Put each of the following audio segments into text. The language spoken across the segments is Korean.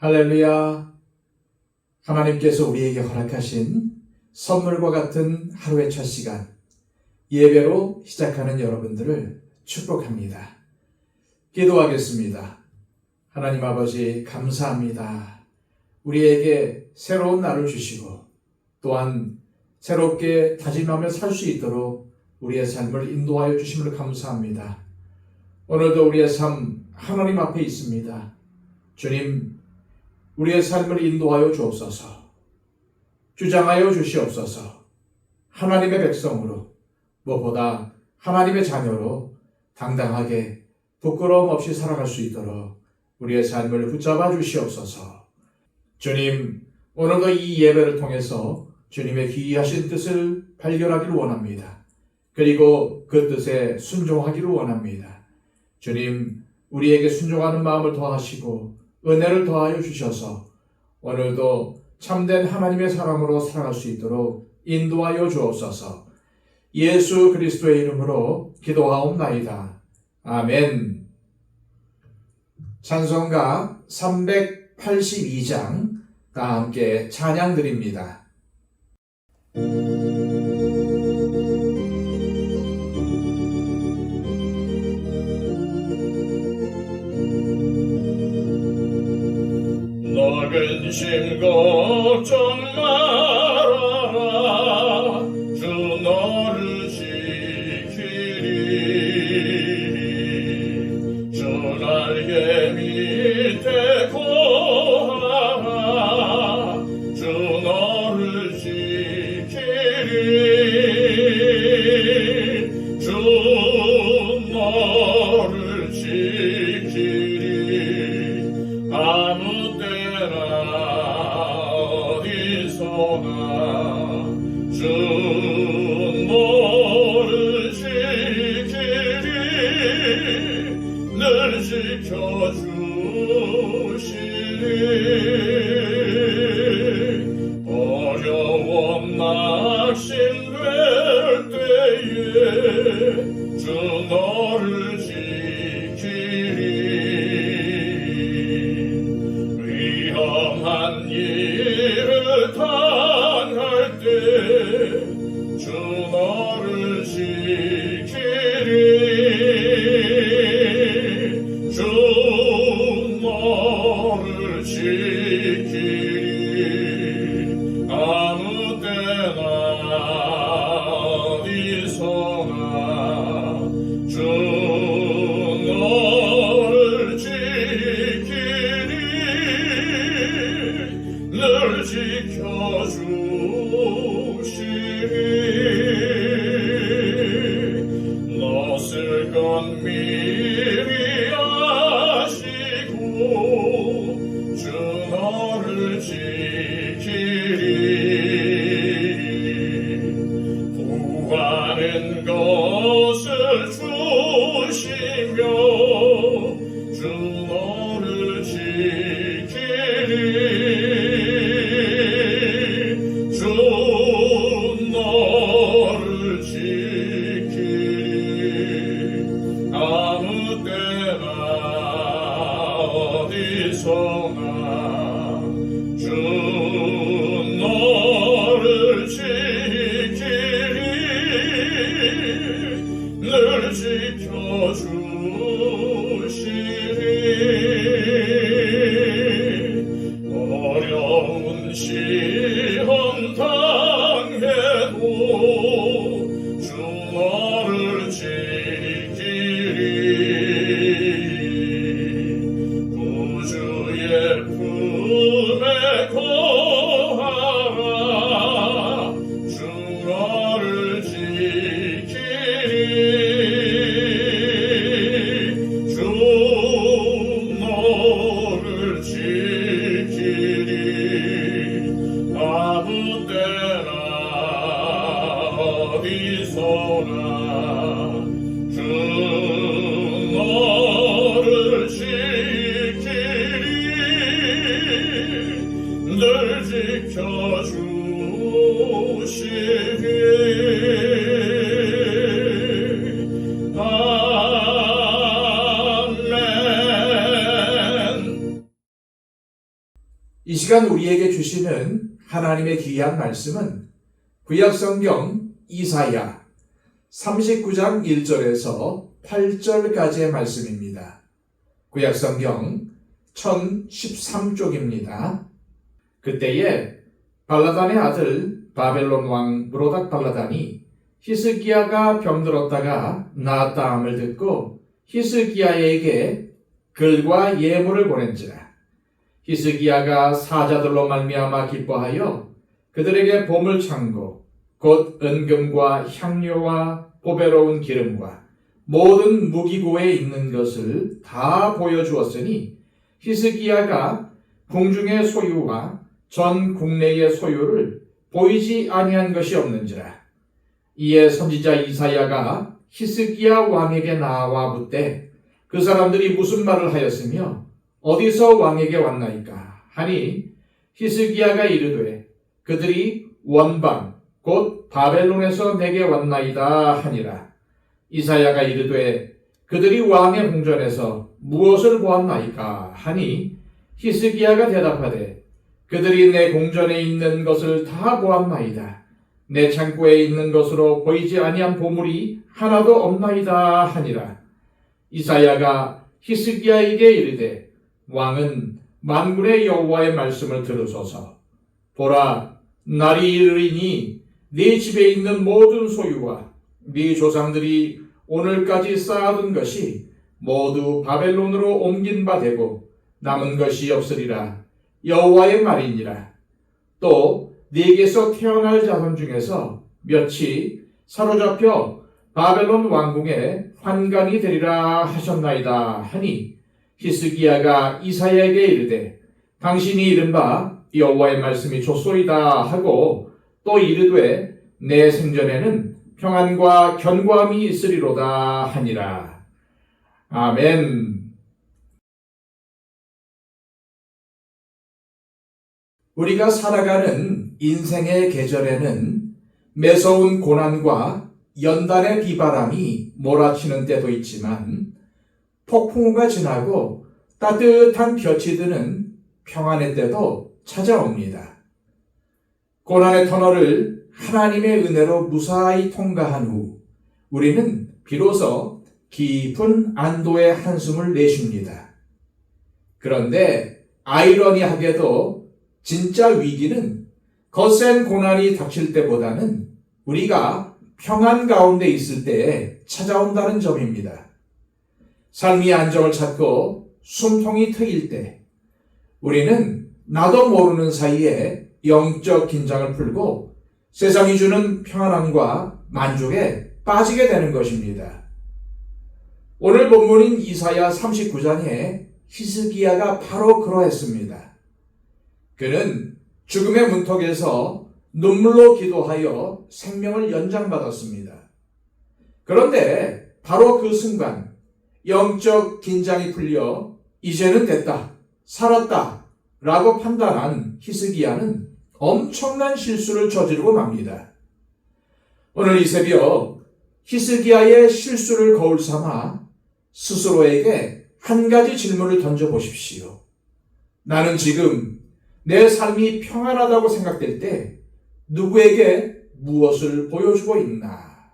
할렐루야. 하나님께서 우리에게 허락하신 선물과 같은 하루의 첫 시간, 예배로 시작하는 여러분들을 축복합니다. 기도하겠습니다. 하나님 아버지, 감사합니다. 우리에게 새로운 날을 주시고 또한 새롭게 다짐하며 살 수 있도록 우리의 삶을 인도하여 주심을 감사합니다. 오늘도 우리의 삶 하나님 앞에 있습니다. 주님, 우리의 삶을 인도하여 주옵소서. 주장하여 주시옵소서. 하나님의 백성으로, 무엇보다 하나님의 자녀로 당당하게 부끄러움 없이 살아갈 수 있도록 우리의 삶을 붙잡아 주시옵소서. 주님, 오늘도 이 예배를 통해서 주님의 귀하신 뜻을 발견하기를 원합니다. 그리고 그 뜻에 순종하기를 원합니다. 주님, 우리에게 순종하는 마음을 더하시고 은혜를 더하여 주셔서 오늘도 참된 하나님의 사람으로 살아갈 수 있도록 인도하여 주옵소서. 예수 그리스도의 이름으로 기도하옵나이다. 아멘. 찬송가 382장 다 함께 찬양 드립니다. 너 근심 걱정 말아라. 주 너를 지키리. 주 날개 밑에 거하라. 주 너를 지키리. 주 너를 지키리. 아무 어디서나 주 너를 지키리. 늘 지켜주시리. 어려움 낙심될 때에 주 너를 지키리. 위험한 일을 당할 때 주 너를 지키리. 주 너를 지키리. 아무 때나 어디서나 주 너를 지키리. 늘 지켜주시리. 너 쓸 건 미리 아시고 주 너를 지키리. 구하는 것을 주시며 주 너를 지키리. 주 너를 지키리. 아무 때나 어디서나 주 너를 지키리. 늘 지켜주시리. 어려운 시험 당해도 주 너를 지키리. 구주의 품에 거하라. 주 너를 지키리. 주 너를 지키리. 아무 때나 어디서나 주 너를 지키리. 늘 지켜주시리. 아멘. 이 시간 우리에게 주시는 하나님의 귀한 말씀은 구약성경 이사야 39장 1절에서 8절까지의 말씀입니다. 구약성경 1013쪽입니다. 그때에 발라단의 아들 바벨론 왕 브로닥 발라단이 히스기야가 병들었다가 나았다함을 듣고 히스기야에게 글과 예물을 보낸지라. 히스기야가 사자들로 말미암아 기뻐하여 그들에게 보물 창고 곧 은금과 향료와 보배로운 기름과 모든 무기고에 있는 것을 다 보여주었으니 히스기야가 궁중의 소유와 전 국내의 소유를 보이지 아니한 것이 없는지라. 이에 선지자 이사야가 히스기야 왕에게 나와 묻되 그 사람들이 무슨 말을 하였으며 어디서 왕에게 왔나이까 하니 히스기야가 이르되 그들이 원방 곧 바벨론에서 내게 왔나이다 하니라. 이사야가 이르되 그들이 왕의 궁전에서 무엇을 보았나이까 하니 히스기야가 대답하되 그들이 내 궁전에 있는 것을 다 보았나이다. 내 창고에 있는 것으로 보이지 아니한 보물이 하나도 없나이다 하니라. 이사야가 히스기야에게 이르되 왕은 만군의 여호와의 말씀을 들으소서. 보라, 날이 이르리니 네 집에 있는 모든 소유와 네 조상들이 오늘까지 쌓아둔 것이 모두 바벨론으로 옮긴 바 되고 남은 것이 없으리라. 여호와의 말이니라. 또 네게서 태어날 자손 중에서 몇이 사로잡혀 바벨론 왕궁의 환관이 되리라 하셨나이다 하니 히스기야가 이사야에게 이르되 당신이 이른바 여호와의 말씀이 좋소이다 하고 또 이르되 내 생전에는 평안과 견고함이 있으리로다 하니라. 아멘. 우리가 살아가는 인생의 계절에는 매서운 고난과 연단의 비바람이 몰아치는 때도 있지만 폭풍우가 지나고 따뜻한 볕이 드는 평안의 때도 찾아옵니다. 고난의 터널을 하나님의 은혜로 무사히 통과한 후 우리는 비로소 깊은 안도의 한숨을 내쉽니다. 그런데 아이러니하게도 진짜 위기는 거센 고난이 닥칠 때보다는 우리가 평안 가운데 있을 때에 찾아온다는 점입니다. 삶이 안정을 찾고 숨통이 트일 때 우리는 나도 모르는 사이에 영적 긴장을 풀고 세상이 주는 평안함과 만족에 빠지게 되는 것입니다. 오늘 본문인 이사야 39장에 히스기야가 바로 그러했습니다. 그는 죽음의 문턱에서 눈물로 기도하여 생명을 연장받았습니다. 그런데 바로 그 순간 영적 긴장이 풀려 이제는 됐다, 살았다 라고 판단한 히스기야는 엄청난 실수를 저지르고 맙니다. 오늘 이 새벽 히스기야의 실수를 거울 삼아 스스로에게 한 가지 질문을 던져보십시오. 나는 지금 내 삶이 평안하다고 생각될 때 누구에게 무엇을 보여주고 있나?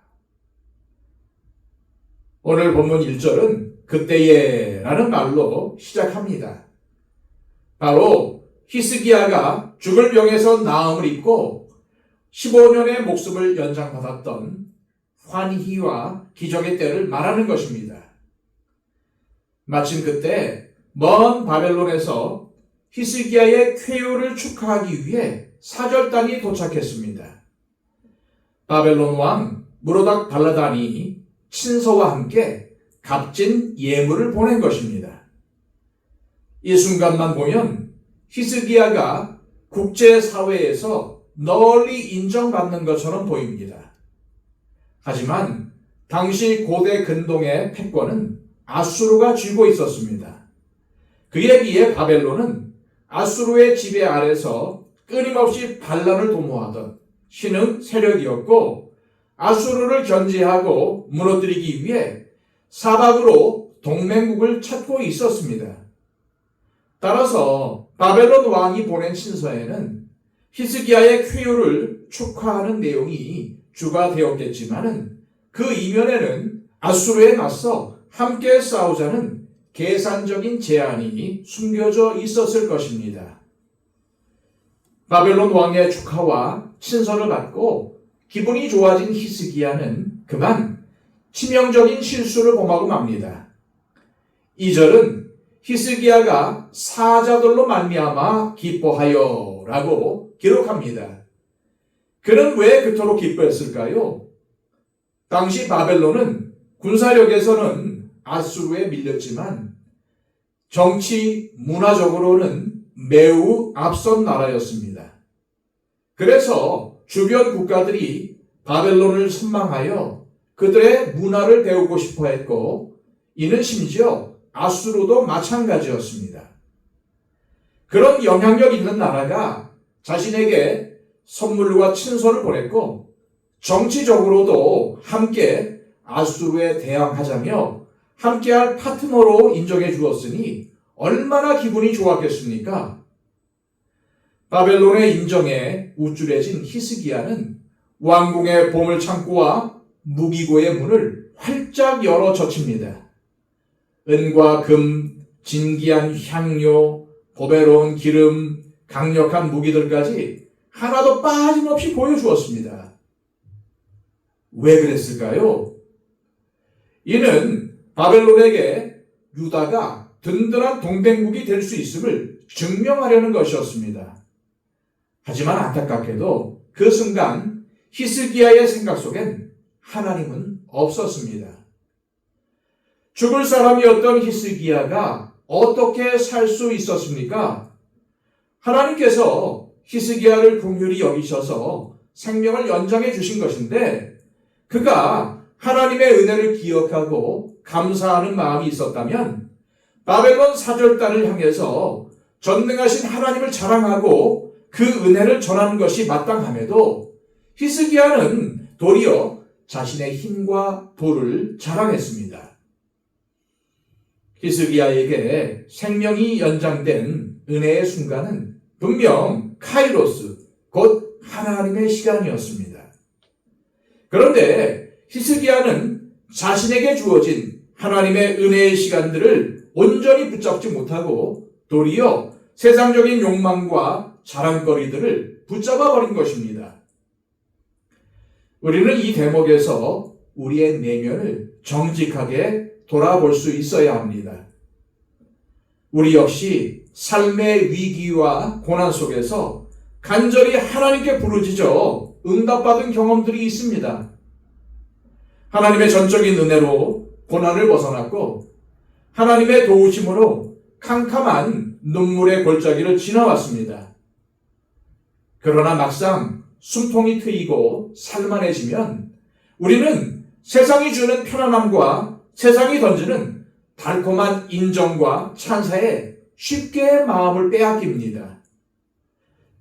오늘 본문 1절은 그때에 라는 말로 시작합니다. 바로 히스기야가 죽을 병에서 나음을 입고 15년의 목숨을 연장받았던 환희와 기적의 때를 말하는 것입니다. 마침 그때 먼 바벨론에서 히스기야의 쾌유를 축하하기 위해 사절단이 도착했습니다. 바벨론 왕 무로닥 발라단이 친서와 함께 값진 예물을 보낸 것입니다. 이 순간만 보면 히스기야가 국제사회에서 널리 인정받는 것처럼 보입니다. 하지만 당시 고대 근동의 패권은 아수르가 쥐고 있었습니다. 그에 비해 바벨론은 아수르의 지배 아래서 끊임없이 반란을 도모하던 신흥 세력이었고 아수르를 견제하고 무너뜨리기 위해 사박으로 동맹국을 찾고 있었습니다. 따라서 바벨론 왕이 보낸 친서에는 히스기야의 쾌유를 축하하는 내용이 주가 되었겠지만은 그 이면에는 아수르에 맞서 함께 싸우자는 계산적인 제안이 숨겨져 있었을 것입니다. 바벨론 왕의 축하와 친서를 받고 기분이 좋아진 히스기야는 그만 치명적인 실수를 범하고 맙니다. 2절은 히스기야가 사자들로 말미암아 기뻐하여 라고 기록합니다. 그는 왜 그토록 기뻐했을까요? 당시 바벨론은 군사력에서는 아수르에 밀렸지만 정치, 문화적으로는 매우 앞선 나라였습니다. 그래서 주변 국가들이 바벨론을 선망하여 그들의 문화를 배우고 싶어 했고, 이는 심지어 아수르도 마찬가지였습니다. 그런 영향력 있는 나라가 자신에게 선물과 친서를 보냈고, 정치적으로도 함께 아수르에 대항하자며 함께할 파트너로 인정해 주었으니 얼마나 기분이 좋았겠습니까? 바벨론의 인정에 우쭐해진 히스기야는 왕궁의 보물창고와 무기고의 문을 활짝 열어 젖힙니다. 은과 금, 진귀한 향료, 보배로운 기름, 강력한 무기들까지 하나도 빠짐없이 보여주었습니다. 왜 그랬을까요? 이는 바벨론에게 유다가 든든한 동맹국이 될 수 있음을 증명하려는 것이었습니다. 하지만 안타깝게도 그 순간 히스기야의 생각 속엔 하나님은 없었습니다. 죽을 사람이었던 히스기야가 어떻게 살 수 있었습니까? 하나님께서 히스기야를 긍휼히 여기셔서 생명을 연장해 주신 것인데, 그가 하나님의 은혜를 기억하고 감사하는 마음이 있었다면 바벨론 사절단을 향해서 전능하신 하나님을 자랑하고 그 은혜를 전하는 것이 마땅함에도 히스기야는 도리어 자신의 힘과 도를 자랑했습니다. 히스기야에게 생명이 연장된 은혜의 순간은 분명 카이로스, 곧 하나님의 시간이었습니다. 그런데 히스기야는 자신에게 주어진 하나님의 은혜의 시간들을 온전히 붙잡지 못하고 도리어 세상적인 욕망과 자랑거리들을 붙잡아 버린 것입니다. 우리는 이 대목에서 우리의 내면을 정직하게 돌아볼 수 있어야 합니다. 우리 역시 삶의 위기와 고난 속에서 간절히 하나님께 부르짖어 응답받은 경험들이 있습니다. 하나님의 전적인 은혜로 고난을 벗어났고 하나님의 도우심으로 캄캄한 눈물의 골짜기를 지나왔습니다. 그러나 막상 숨통이 트이고 살만해지면 우리는 세상이 주는 편안함과 세상이 던지는 달콤한 인정과 찬사에 쉽게 마음을 빼앗깁니다.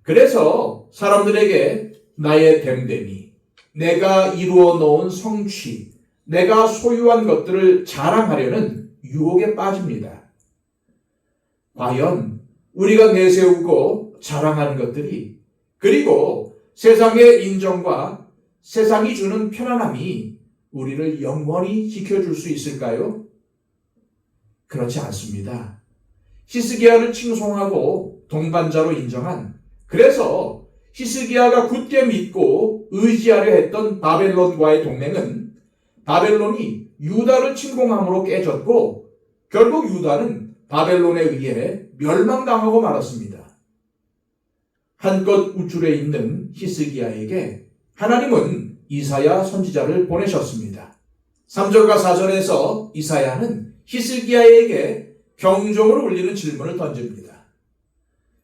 그래서 사람들에게 나의 됨됨이, 내가 이루어 놓은 성취, 내가 소유한 것들을 자랑하려는 유혹에 빠집니다. 과연 우리가 내세우고 자랑하는 것들이, 그리고 세상의 인정과 세상이 주는 편안함이 우리를 영원히 지켜줄 수 있을까요? 그렇지 않습니다. 히스기야를 칭송하고 동반자로 인정한, 그래서 히스기야가 굳게 믿고 의지하려 했던 바벨론과의 동맹은 바벨론이 유다를 침공함으로 깨졌고 결국 유다는 바벨론에 의해 멸망당하고 말았습니다. 한껏 우쭐해 있는 히스기야에게 하나님은 이사야 선지자를 보내셨습니다. 3절과 4절에서 이사야는 히스기야에게 경종을 울리는 질문을 던집니다.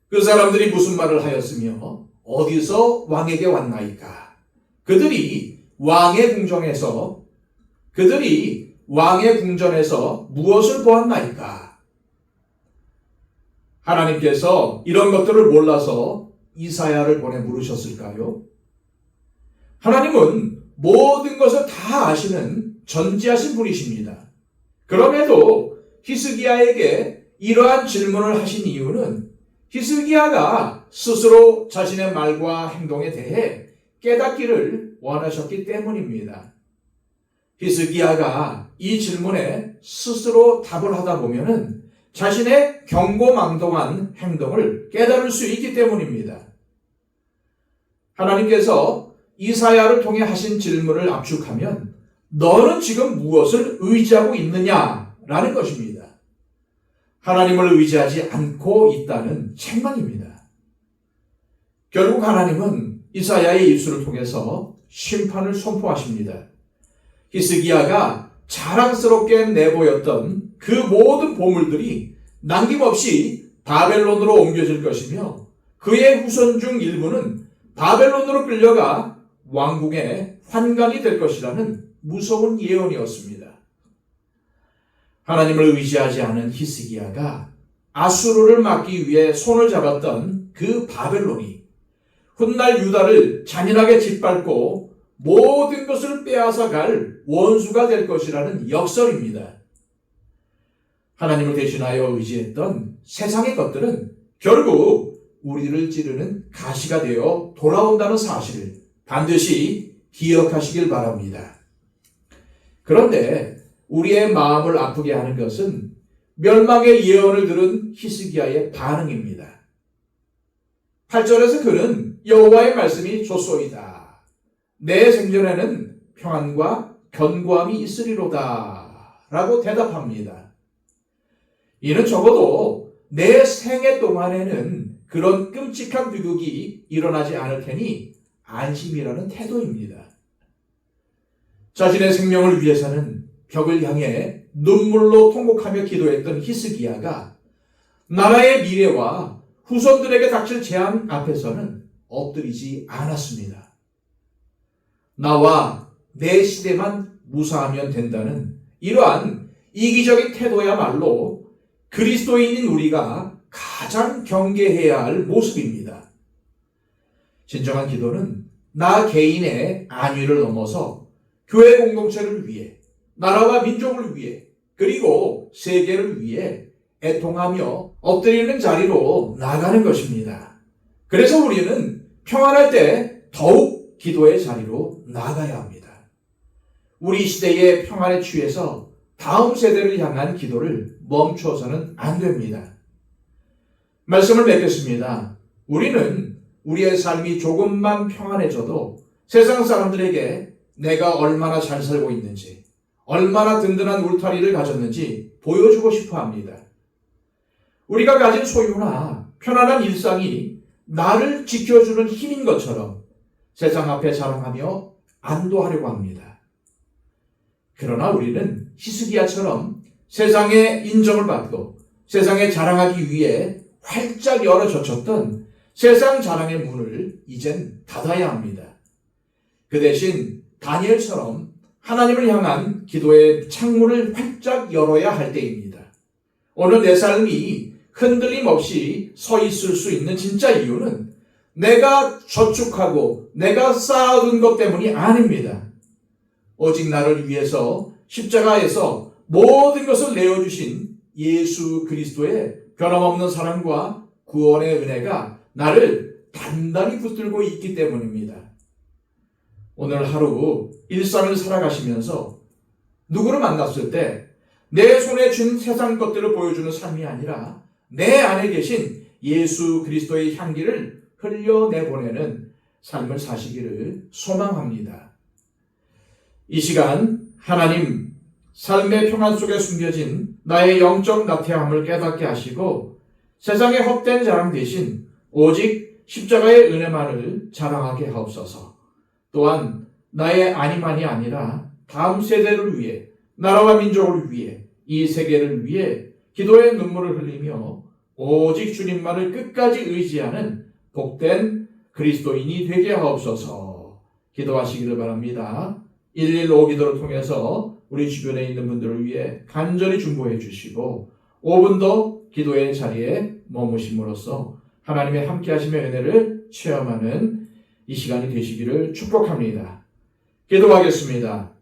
그 사람들이 무슨 말을 하였으며 어디서 왕에게 왔나이까? 그들이 왕의 궁전에서 무엇을 보았나이까? 하나님께서 이런 것들을 몰라서 이사야를 보내 물으셨을까요? 하나님은 모든 것을 다 아시는 전지하신 분이십니다. 그럼에도 히스기야에게 이러한 질문을 하신 이유는 히스기야가 스스로 자신의 말과 행동에 대해 깨닫기를 원하셨기 때문입니다. 히스기야가 이 질문에 스스로 답을 하다 보면은 자신의 경고망동한 행동을 깨달을 수 있기 때문입니다. 하나님께서 이사야를 통해 하신 질문을 압축하면 너는 지금 무엇을 의지하고 있느냐라는 것입니다. 하나님을 의지하지 않고 있다는 책망입니다. 결국 하나님은 이사야의 입술을 통해서 심판을 선포하십니다. 히스기야가 자랑스럽게 내보였던 그 모든 보물들이 남김없이 바벨론으로 옮겨질 것이며 그의 후손 중 일부는 바벨론으로 끌려가 왕궁의 환관이 될 것이라는 무서운 예언이었습니다. 하나님을 의지하지 않은 히스기야가 아수르를 막기 위해 손을 잡았던 그 바벨론이 훗날 유다를 잔인하게 짓밟고 모든 것을 빼앗아 갈 원수가 될 것이라는 역설입니다. 하나님을 대신하여 의지했던 세상의 것들은 결국 우리를 찌르는 가시가 되어 돌아온다는 사실을 반드시 기억하시길 바랍니다. 그런데 우리의 마음을 아프게 하는 것은 멸망의 예언을 들은 히스기야의 반응입니다. 8절에서 그는 여호와의 말씀이 좋소이다. 내 생전에는 평안과 견고함이 있으리로다 라고 대답합니다. 이는 적어도 내 생애 동안에는 그런 끔찍한 비극이 일어나지 않을 테니 안심이라는 태도입니다. 자신의 생명을 위해서는 벽을 향해 눈물로 통곡하며 기도했던 히스기야가 나라의 미래와 후손들에게 닥칠 재앙 앞에서는 엎드리지 않았습니다. 나와 내 시대만 무사하면 된다는 이러한 이기적인 태도야말로 그리스도인인 우리가 가장 경계해야 할 모습입니다. 진정한 기도는 나 개인의 안위를 넘어서 교회 공동체를 위해, 나라와 민족을 위해, 그리고 세계를 위해 애통하며 엎드리는 자리로 나가는 것입니다. 그래서 우리는 평안할 때 더욱 기도의 자리로 나가야 합니다. 우리 시대의 평안에 취해서 다음 세대를 향한 기도를 멈춰서는 안 됩니다. 말씀을 맺겠습니다. 우리는 우리의 삶이 조금만 평안해져도 세상 사람들에게 내가 얼마나 잘 살고 있는지, 얼마나 든든한 울타리를 가졌는지 보여주고 싶어 합니다. 우리가 가진 소유나 편안한 일상이 나를 지켜주는 힘인 것처럼 세상 앞에 자랑하며 안도하려고 합니다. 그러나 우리는 히스기야처럼 세상의 인정을 받고 세상에 자랑하기 위해 활짝 열어젖혔던 세상 자랑의 문을 이젠 닫아야 합니다. 그 대신 다니엘처럼 하나님을 향한 기도의 창문을 활짝 열어야 할 때입니다. 오늘 내 삶이 흔들림 없이 서 있을 수 있는 진짜 이유는 내가 저축하고 내가 쌓아둔 것 때문이 아닙니다. 오직 나를 위해서 십자가에서 모든 것을 내어주신 예수 그리스도의 변함없는 사랑과 구원의 은혜가 나를 단단히 붙들고 있기 때문입니다. 오늘 하루 일상을 살아가시면서 누구를 만났을 때 내 손에 쥔 세상 것들을 보여주는 삶이 아니라 내 안에 계신 예수 그리스도의 향기를 흘려내보내는 삶을 사시기를 소망합니다. 이 시간 하나님 삶의 평안 속에 숨겨진 나의 영적 나태함을 깨닫게 하시고 세상의 헛된 자랑 대신 오직 십자가의 은혜만을 자랑하게 하옵소서. 또한 나의 아니만이 아니라 다음 세대를 위해, 나라와 민족을 위해, 이 세계를 위해 기도의 눈물을 흘리며 오직 주님만을 끝까지 의지하는 복된 그리스도인이 되게 하옵소서. 기도하시기를 바랍니다. 115 기도를 통해서 우리 주변에 있는 분들을 위해 간절히 중보해 주시고 5분 더 기도의 자리에 머무심으로써 하나님의 함께하심의 은혜를 체험하는 이 시간이 되시기를 축복합니다. 기도하겠습니다.